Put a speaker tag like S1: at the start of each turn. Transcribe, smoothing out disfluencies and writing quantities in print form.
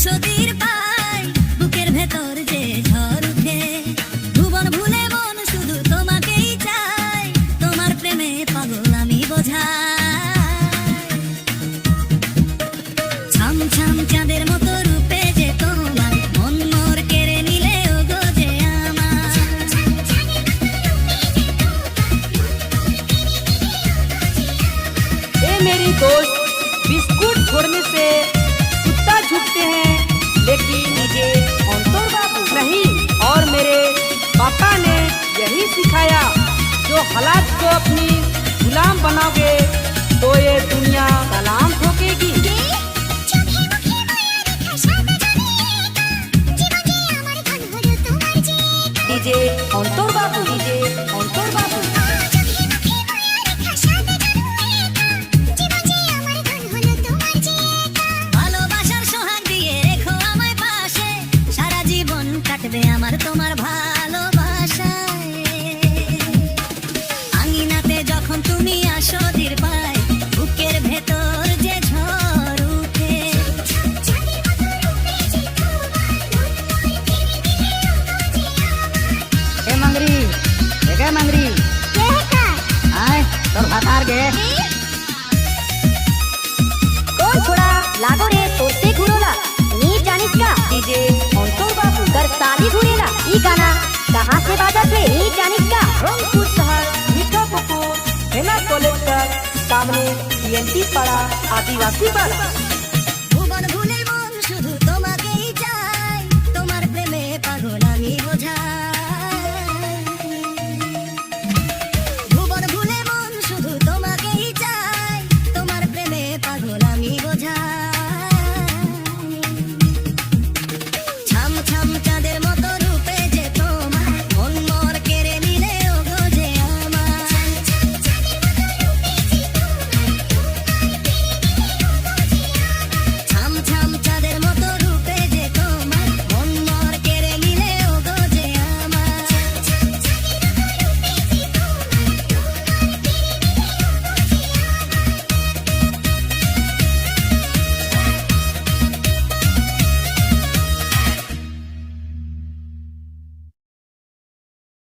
S1: আসদির পাই বুকের ভেতর যে ঝড় উঠে ভুবন ভুলে মন শুধু তোমাকেই চাই তোমার প্রেমে পাগল আমি বোঝাই ছাম ছাম চাঁদের মতো রূপে যে তোমার মন মোর কেড়ে নিলে ওগো যে আমার
S2: ए मेरी दोस्त, बिस्कुट छोड़ने से कुत्ता झुकते हैं, लेकिन मुझे अंतर बाबू नहीं। और मेरे पापा ने यही सिखाया, जो हालात को अपनी गुलाम बनाओगे तो ये दुनिया सलाम ठोकेगी। डीजे अंतर बाबू, डीजे अंतर बाबू।
S1: ভালোবাসার সোহাগ দিয়ে রেখো আমায় পাশে সারা জীবন কাটবে আমার তোমার ভালোবাসায় আঙিনাতে যখন তুমি আসো ধীর পাই বুকের ভেতর যে ঝড় উঠে
S2: ए मंगरी, ए मंगरी, आय तोर भातार गे।
S3: কোন ছোড়া লাগো রে তোরতে ঘুরোলা नी जानिस का
S2: डीजे अंतर बाबू।
S3: कर साली घुरेला ई गाना कहाँ से बाजा थे नी जानिस का
S2: रंगपुर शहर मीठा पुकुर हेना कॉलेज पर सामने TNT पड़ा आदिवासी पर